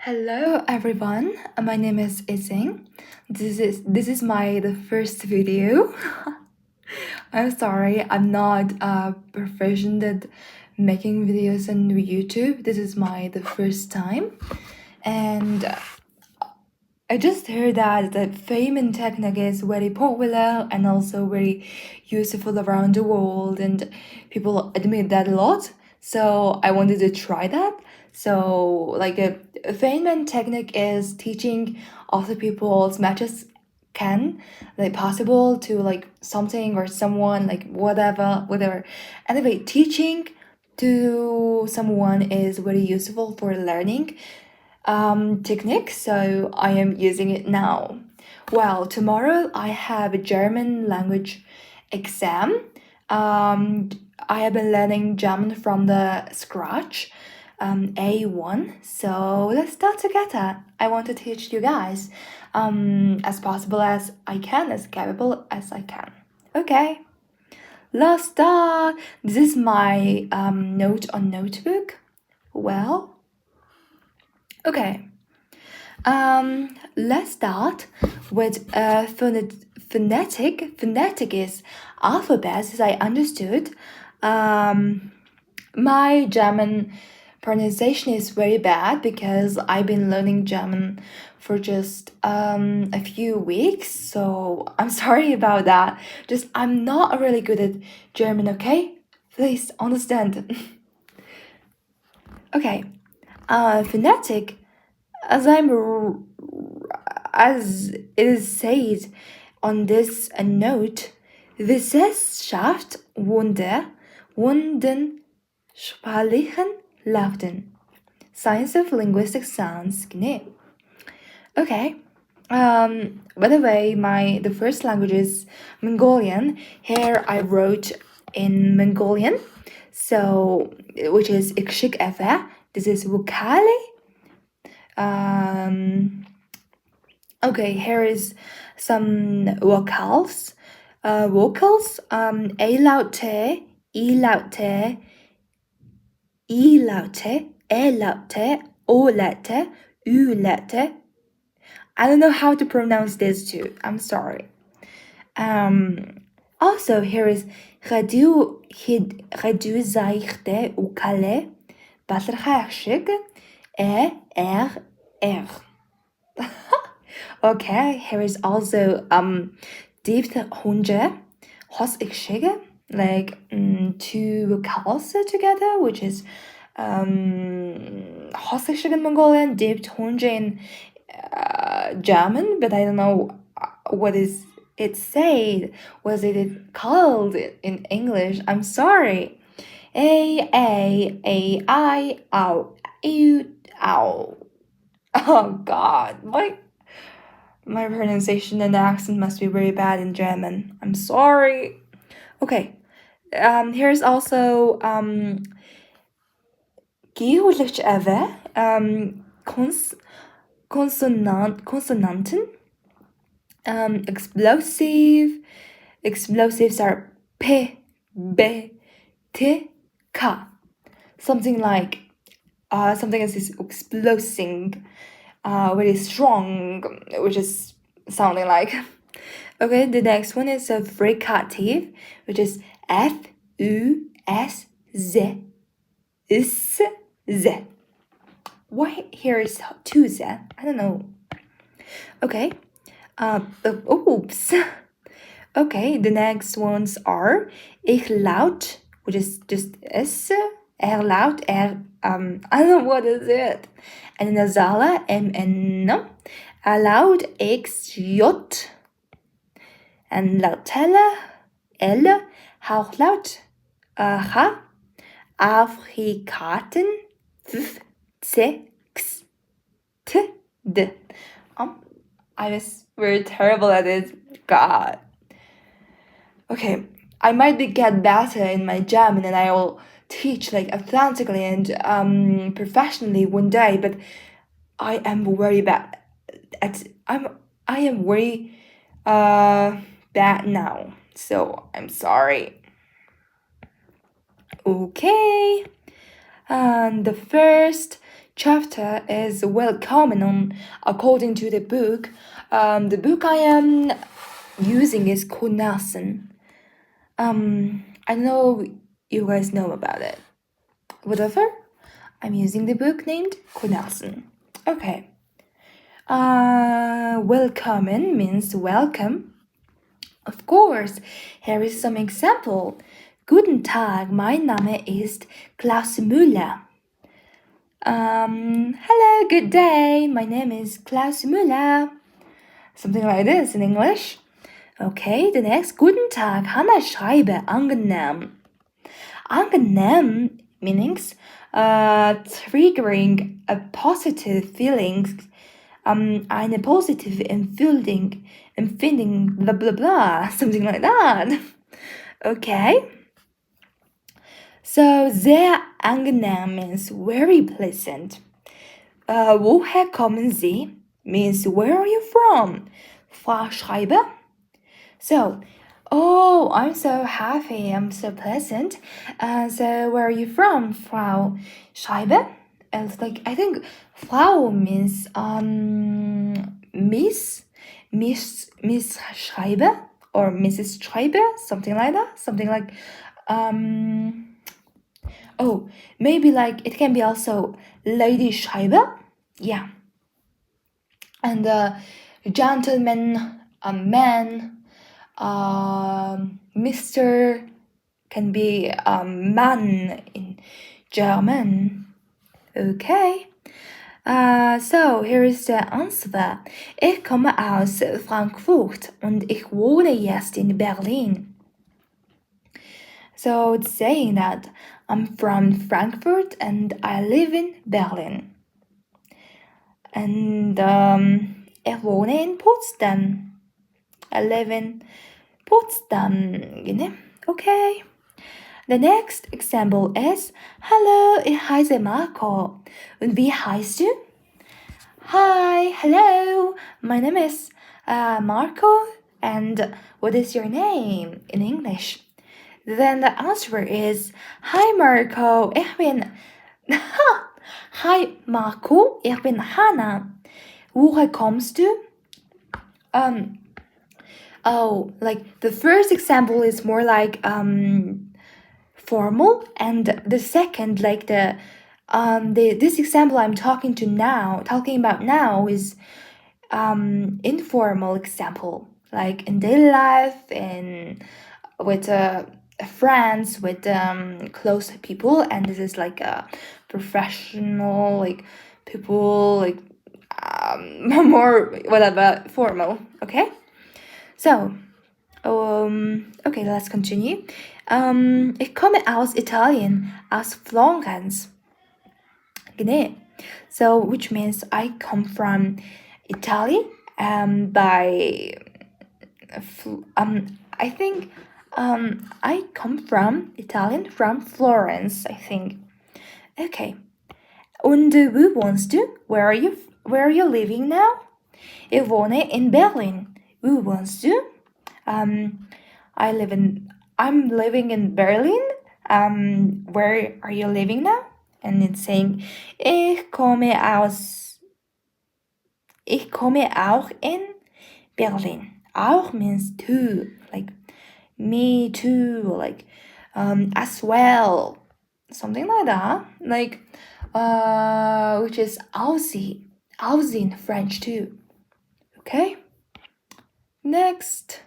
Hello everyone, my name is Ising. This is my the first video. I'm sorry, I'm not proficient at making videos on YouTube. This is my the first time, and I just heard that the Feynman technique is very popular and also very useful around the world, and people admit that a lot. So I wanted to try that. So like a Feynman technique is teaching other people as much as can like possible to like something or someone like whatever. Anyway, teaching to someone is very useful for learning technique, so I am using it now. Well, tomorrow I have a German language exam. I have been learning German from the scratch, A1. So let's start together. I want to teach you guys as possible as I can, as capable as I can. Okay, let's start. This is my note on notebook. Well, okay. Let's start with phonetic. Phonetic is alphabet, as I understood. My German pronunciation is very bad because I've been learning German for just a few weeks, so I'm sorry about that. Just I'm not really good at German, okay? Please understand. Okay. Phonetic, as as it is said on this note, Wissenschaft Wunden Sprachlichen Lauten. Science of linguistics sounds GNU. Okay. By the way, the first language is Mongolian. Here I wrote in Mongolian, so which is Ikshik Efe. This is Vokale. Okay, here is some vocals. A laute, E laute, E laute, E laute, O laute, U laute. I don't know how to pronounce this too. I'm sorry. Also, here is redu zaichte ukale, batrachshig, R. Okay, here is also deep hunje, hos ikshige, like two vocals together, which is hos ikshige in Mongolian, deep hunje in German, but I don't know what is it said. Was it called in English? I'm sorry. A ow ew ow. Oh God, my pronunciation and accent must be very bad in German. I'm sorry. Okay. Here's also Gehulch Eve, consonanten. Explosives are P, B, T, K. Something like something is exploding, very strong, which is sounding like. Okay, the next one is a fricative, which is F, U, S, Z. Is Z. Why here is two Z? I don't know. Okay. Oops. Okay, the next ones are Ich laut, which is just S, laut, I don't know what is it. And nasala, MN, loud, X, J, and lautella, L, hauchlaut, H, Afrikaten, F, C, X, T, D. I was very terrible at it. God. Okay, I might get better in my German and I will teach like authentically and professionally one day, but I am very bad at I am very bad now. So I'm sorry. Okay. And the first chapter is Willkommen according to the book. The book I am using is Konasen. I know you guys know about it. Whatever, I'm using the book named Konasen. Okay. Willkommen means welcome. Of course, here is some example. Guten Tag, mein Name ist Klaus Müller. Hello, good day. My name is Klaus Müller. Something like this in English. Okay, the next. Guten Tag, Hanna schreibe angenehm. Angenehm meanings triggering a positive feelings, eine positive empfinding, blah blah blah, something like that. Okay. So sehr angenehm means very pleasant. Woher kommen Sie means where are you from? Frau Schreiber. So, oh, I'm so happy, I'm so pleasant. So where are you from, Frau Schreiber? And it's like I think Frau means Miss Schreiber or Mrs. Schreiber, something like that. Something like oh, maybe like it can be also Lady Schreiber. Yeah. And gentleman, a man, Mr. can be man in German. Okay. So here is the answer. Ich komme aus Frankfurt und ich wohne jetzt in Berlin. So it's saying that I'm from Frankfurt and I live in Berlin. And ich wohne in Potsdam. I live in Potsdam. Okay. The next example is Hallo, ich heiße Marco. Und wie heißt du? Hi, hello. My name is Marco. And what is your name in English? Then the answer is Hi Marco, ich bin Hi Marco, ich bin Hannah. Woher kommst du? Oh, like the first example is more like formal, and the second, like this example I'm talking about now is informal example, like in daily life and with friends, with close people, and this is like a professional, like people, like more whatever formal. Okay, so okay, let's continue. Ich komme aus Italien, aus Florenz. Genau. So which means I come from Italy. I think I come from Italian, from Florence, I think. Okay. Und wo wohnst du? Where are you living now? Ich wohne in Berlin. Wo wohnst du? I'm living in Berlin. Where are you living now? And it's saying Ich komme auch in Berlin. Auch means too, like me too, like as well, something like that, like which is Aussie in French too. Okay. Next,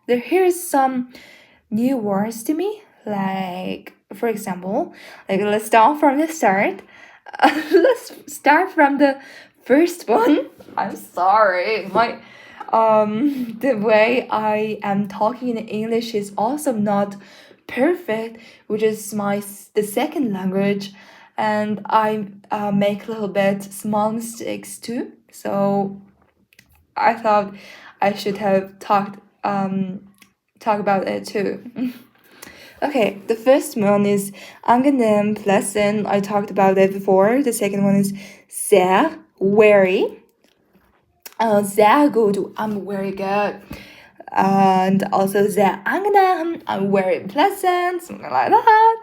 here's some new words to me. Like for example, like let's start from the start. Let's start from the first one. I'm sorry, my the way I am talking in English is also not perfect, which is the second language, and I make a little bit small mistakes too. So I thought I should have talk about it too. Okay, the first one is angenehm, pleasant. I talked about it before. The second one is sehr, very. Sehr gut, I'm very good. And also sehr angenehm, I'm very pleasant, something like that.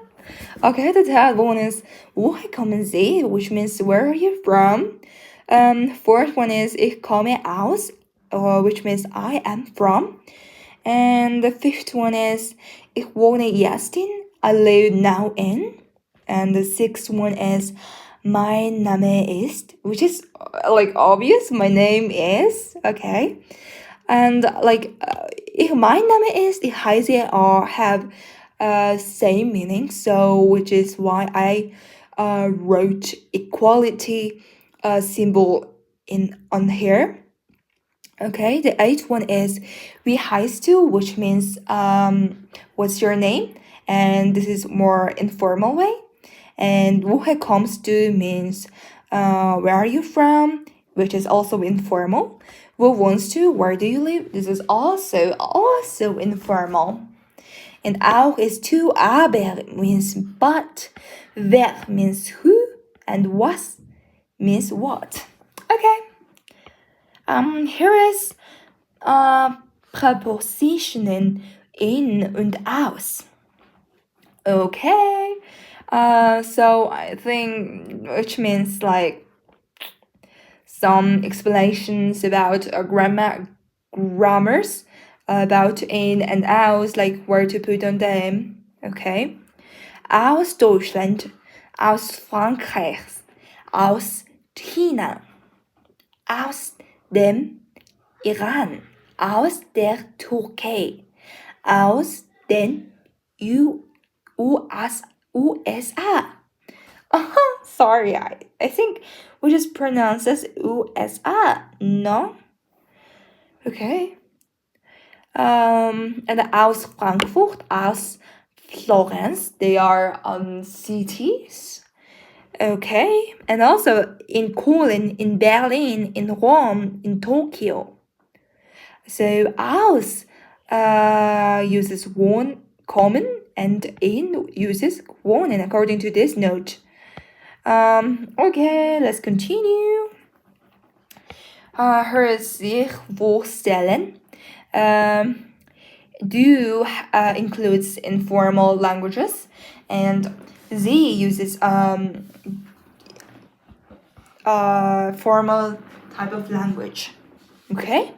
Okay, the third one is woher kommen Sie, which means where are you from? Fourth one is ich komme aus, which means I am from. And the fifth one is ich wohne jetzt in, I live now in. And the sixth one is mein Name ist, which is like obvious, my name is, okay. And like mein Name ist, ich heiße or have same meaning, so which is why I wrote equality symbol on here. Okay, the eighth one is wie heißt du, which means what's your name, and this is more informal way. And woher kommst du means where are you from, which is also informal. Wo wohnst du, where do you live, this is also informal. And auch is to, aber means but, wer means who, and was means what. Okay. Here is Präpositionen in und aus. Okay. So I think which means like some explanations about grammars about in and out, like where to put on them. Okay. Aus Deutschland, aus Frankreich, aus China, aus dem Iran, aus der Türkei, aus den USA. Sorry, I think we just pronounce as USA, no? Okay. And aus Frankfurt, aus Florence, they are cities. Okay. And also in Cologne, in Berlin, in Rome, in Tokyo. So aus uses willkommen and in uses wohnen according to this note. Okay, let's continue. Here is sich vorstellen. Do includes informal languages, and sie uses formal type of language. Okay?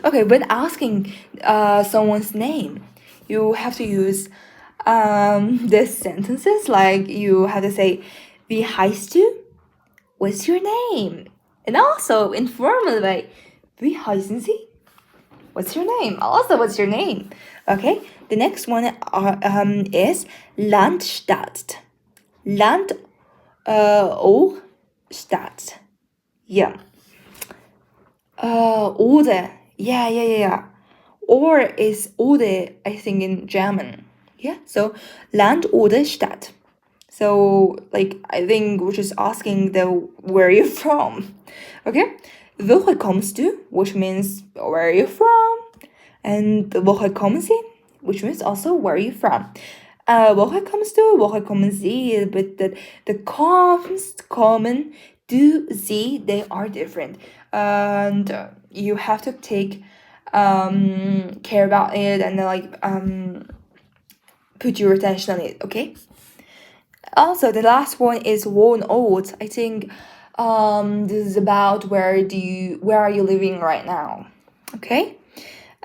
Okay, when asking someone's name, you have to use these sentences, like you have to say, wie heißt du? What's your name? And also, informal way, wie heißen Sie? What's your name? Also, what's your name? Okay, the next one is Land, Stadt. Land or Stadt. Yeah. Oder. Yeah. Or is oder, I think, in German. Yeah, so Land oder Stadt. So, like, I think we're just asking where are you from? Okay? Woher kommst du? Which means where are you from? And woher kommen Sie? Which means also where are you from? Woher kommst du? Woher kommen Sie? But the kommst, kommen, do, sie, they are different. And you have to take care about it and put your attention on it, okay? Also, the last one is Wohnort. I think this is about where are you living right now? Okay.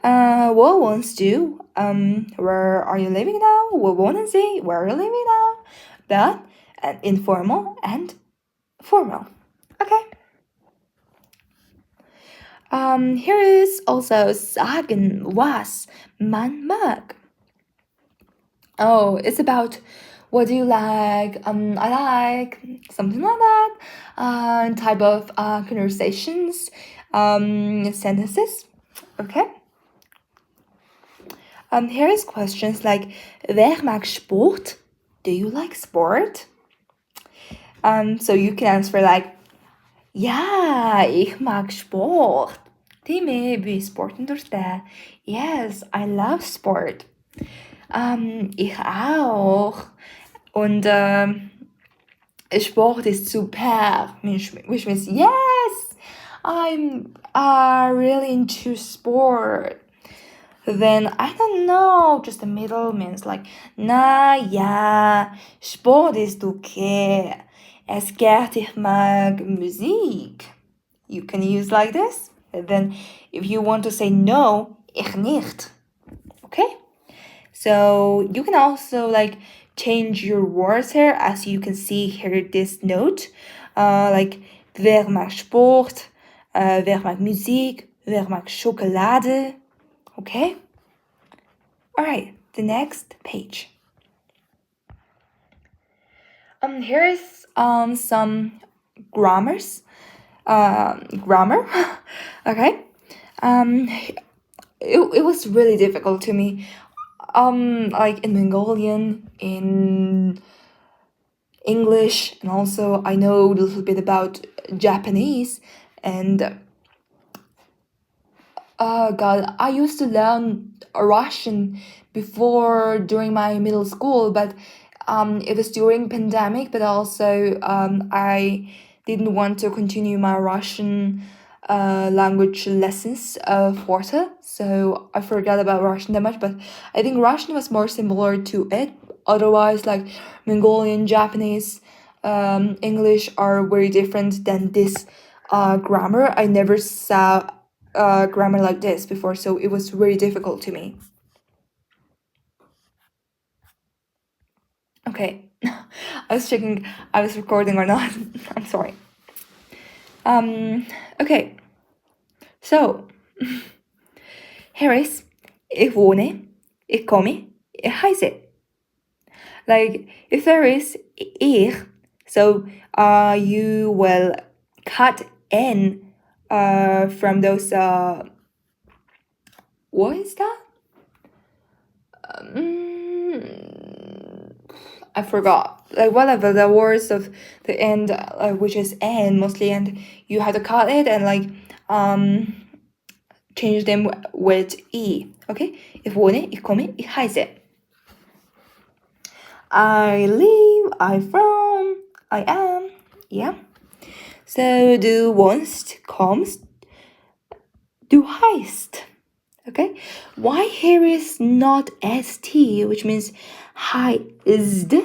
Wo wohnst du? Where are you living now? Wo wohnen Sie? Where are you living now? That and informal and formal. Okay. Here is also sagen, was man mag. Oh, it's about what do you like? I like something like that. Type of conversations, sentences. Okay. Here is questions like wer mag Sport? Do you like sport? So you can answer like ja, ich mag Sport. Time wie Sporten durch der. Yes, I love sport. Ich auch. Und Sport ist super, which means yes, I'm really into sport. then I don't know, just the middle means like, na ja, Sport ist okay. Es geht, ich mag Musik. You can use like this. And then if you want to say no, ich nicht. Okay? So you can also like change your words here, as you can see here this note. Like, wer mag Sport? Wer mag Musik? Wer mag Schokolade? Okay? Alright, the next page. Here is some grammars. Grammar. Okay. It was really difficult to me. Like in Mongolian, in English, and also I know a little bit about Japanese, and God, I used to learn Russian before during my middle school, but it was during pandemic, but also I didn't want to continue my Russian language lessons further, so I forgot about Russian that much, but I think Russian was more similar to it. Otherwise, like Mongolian, Japanese, English are very different than this grammar. I never saw grammar like this before, so it was really difficult to me. Okay, I was checking I was recording or not. I'm sorry. Okay, so here is ich wohne, ich komme, ich heiße. Like if there is ich, so you will cut n from those what is that? I forgot. Like whatever the words of the end, which is n mostly, and you have to cut it and like change them with e. Okay, ich wohne, ich komme, ich heiße. I live, I from, I am. Yeah. So du wohnst, kommst, du heißt. Okay, why here is not st, which means heißt,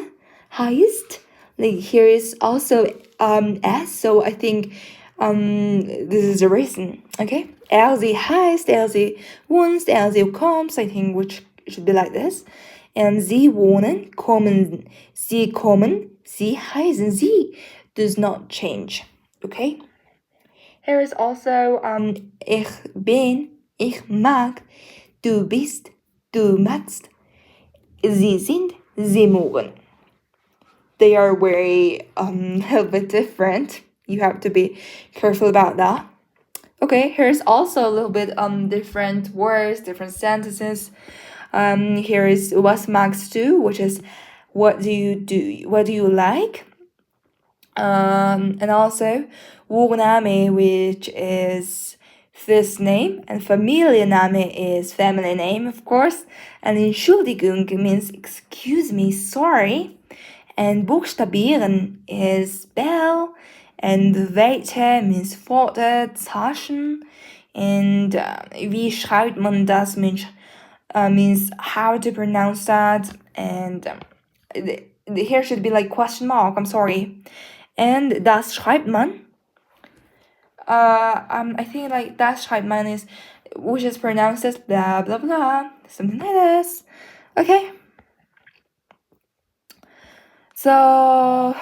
heißt. Like here is also s, so I think this is the reason. Okay, sie heißt, sie wohnt, sie kommt. I think which should be like this. And sie wohnen, kommen, sie heißen, sie does not change. Okay. Here is also ich bin, ich mag, du bist, du magst, sie sind, sie mögen. They are very a little bit different. You have to be careful about that. Okay, here's also a little bit different words, different sentences. Here is was magst du, which is what do you do? What do you like? And also Wohname, which is first name, and Familienname is family name, of course. And Entschuldigung means excuse me, sorry. And Buchstabieren is spell, and weiter means further, Taschen. And wie schreibt man das means how to pronounce that. And here should be like question mark, I'm sorry. And das schreibt man. I think like das schreibt man is, which is pronounced as blah blah blah, something like this. Okay. So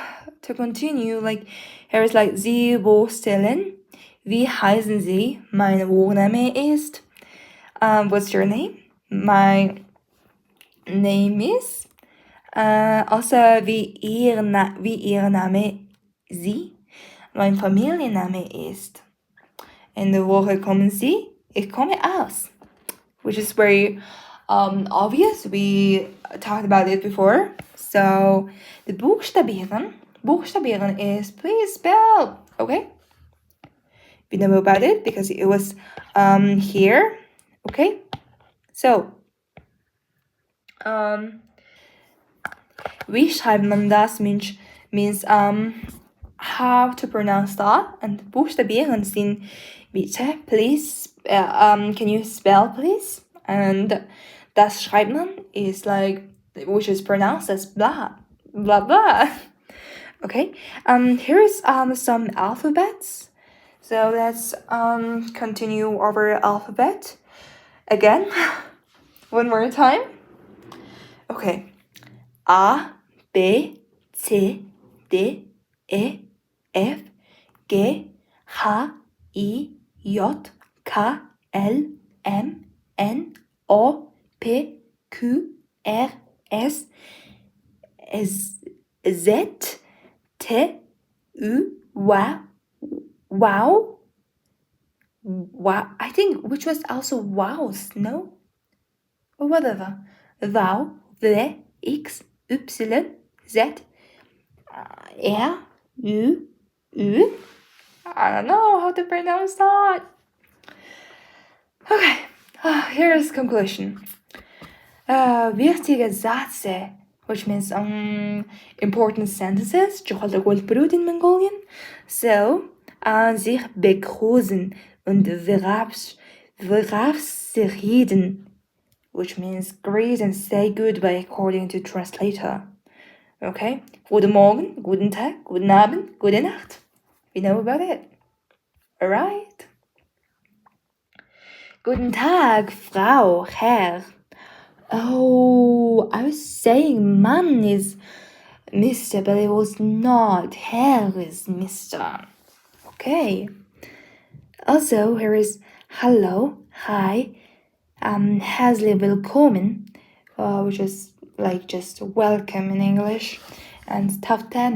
to continue, like here is like Sie bestellen. Wie heißen Sie? Mein Vorname ist. What's your name? My name is. Also wie Ihr Name Sie? Mein Familienname ist. In der Woche kommen Sie? Ich komme aus. Which is very obvious. We talked about it before. So the Buchstabieren is please spell. Okay? We know about it because it was here. Okay? So wie schreibt man das means how to pronounce that, and Buchstabieren sind bitte, please, can you spell please? And das schreibt man is like, which is pronounced as blah, blah, blah. Okay, here is some alphabets. So let's continue our alphabet again. One more time. Okay. A, B, C, D, E, F, G, H, I, J, K, L, M, N, O, P, Q, R, S, Z, T, U, W, wow. Wow, I think which was also wows, no? Or whatever. Wow, V, X, Y, Z, R, U, U. I don't know how to pronounce that. Okay, here's conclusion. Wichtige Sätze, which means important sentences, brut in Mongolian. So, sich begrüßen und verabschieden, which means greet and say goodbye according to translator. Okay? Guten Morgen, guten Tag, guten Abend, gute Nacht. We know about it. Alright? Guten Tag, Frau, Herr. Oh, I was saying Mann is Mr., but it was not. Herr is Mr. Okay. Also, here is hello, hi, herzlich willkommen, which is like just welcome in English, and tafta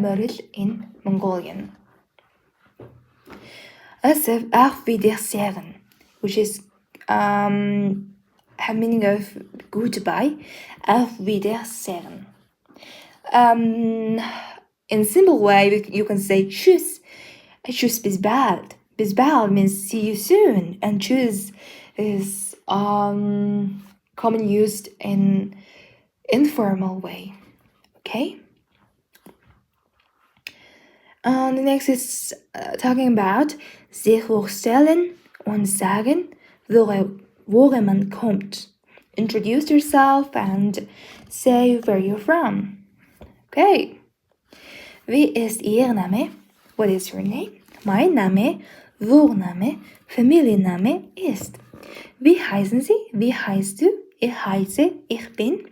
in Mongolian. Also, auf Wiedersehen, which is a meaning of goodbye. Auf Wiedersehen. In simple way, you can say tschüss. Tschüss bis bald. Bis bald means see you soon, and tschüss is common used in informal way. Okay. The next is talking about sich vorstellen und sagen, woher man kommt. Introduce yourself and say where you're from. Okay. Wie ist Ihr Name? What is your name? Mein Name, Vorname, Familienname ist. Wie heißen Sie? Wie heißt du? Ich heiße, ich bin.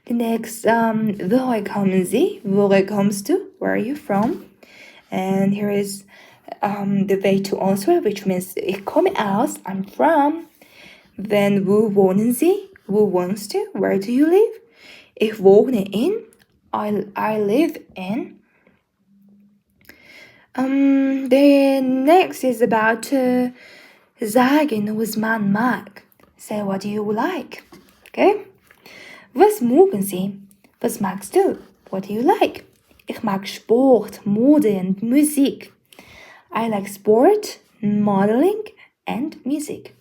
The next, woher kommen Sie? Woher kommst du? Where are you from? And here is the way to answer, which means ich komme aus, I'm from. Then wo wohnen Sie? Wo wohnst du? Where do you live? Ich wohne in. I live in. The next is about sagen, was man mag. Say what do you like. Okay? Was mögen Sie? Was magst du? What do you like? Ich mag Sport, Mode and Musik. I like sport, modeling and music.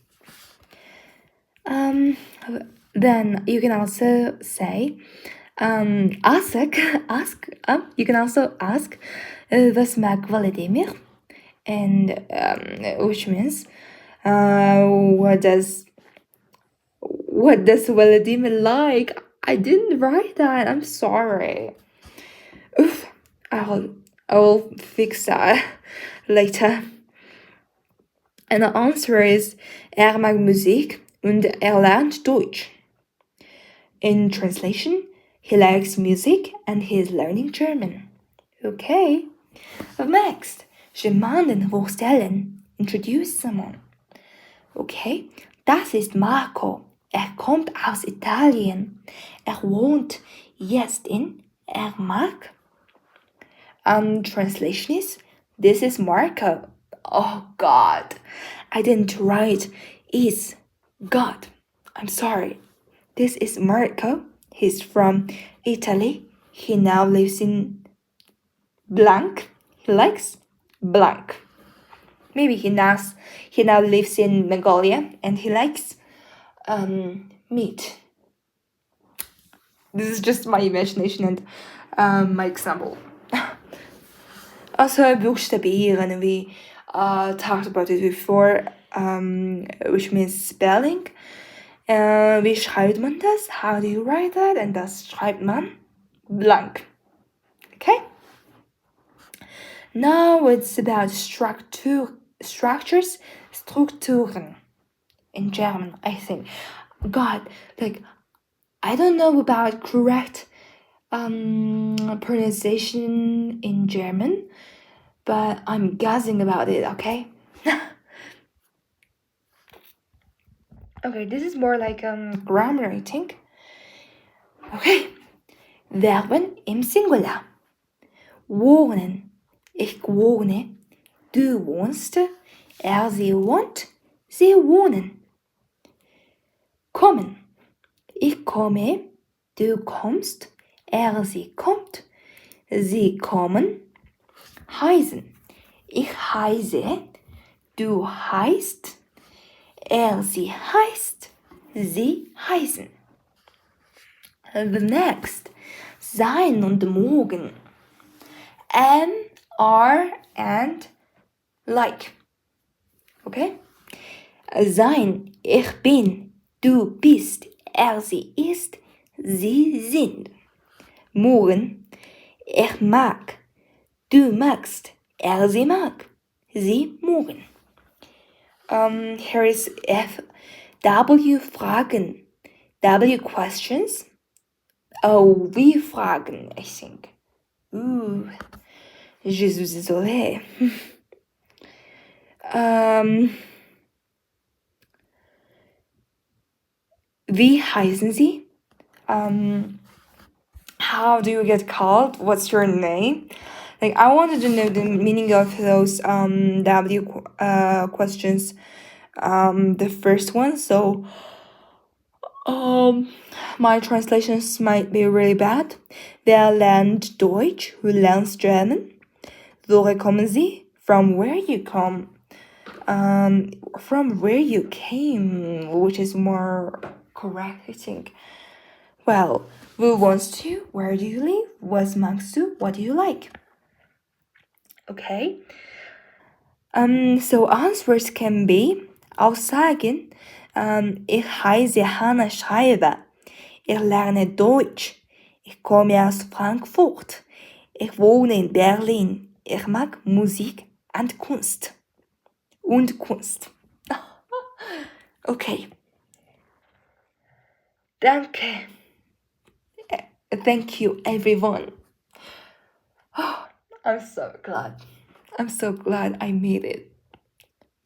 Then you can also say you can also ask was mag Vladimir, and which means what does Vladimir like? I didn't write that. I'm sorry. Oof, I'll fix that later. And the answer is mag Musik und lernt Deutsch. In translation, he likes music and he is learning German. Okay. Next, jemanden vorstellen. Introduce someone. Okay, das ist Marco. Kommt aus Italien. Wohnt jetzt in mag. Translation is, this is Marco. Oh God, I didn't write is God. I'm sorry. This is Marco. He's from Italy. He now lives in blank. He likes blank. Maybe he now lives in Mongolia and he likes meat. This is just my imagination and my example. Also, buchstabieren, we talked about it before, which means spelling. Wie schreibt man das? How do you write that? Und das schreibt man blank. Okay? Now it's about structures, Strukturen in German, I think. God, like, I don't know about correct pronunciation in German, but I'm guessing about it, okay? Okay, this is more like grammar, I think. Okay. Verben im Singular. Wohnen. Ich wohne. Du wohnst. Er, sie wohnt. Sie wohnen. Kommen. Ich komme. Du kommst. Er, sie kommt. Sie kommen. Heißen. Ich heiße. Du heißt. Er, sie heißt. Sie heißen. The next. Sein und morgen. Am, are, and like. Okay? Sein, ich bin, du bist, er, sie ist, sie sind. Morgen, ich mag, du magst, er, sie mag, sie morgen. Here is F. W Fragen. W questions. Oh, we Fragen, I think. Ooh, je suis désolée. Wie heißen Sie? How do you get called? What's your name? Like, I wanted to know the meaning of those W questions. The first one. So, my translations might be really bad. Wer lernt Deutsch? Who learns German? Woher kommen Sie? From where you come? From where you came, which is more correct, I think. Well, wo wohnst du? Where do you live? Was magst du? What do you like? Okay. So answers can be Aussagen. Ich heiße Hannah Schreiber. Ich lerne Deutsch. Ich komme aus Frankfurt. Ich wohne in Berlin. Ich mag Musik und Kunst. Okay. Danke. Thank you, everyone. Oh, I'm so glad I made it.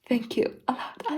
Thank you a lot.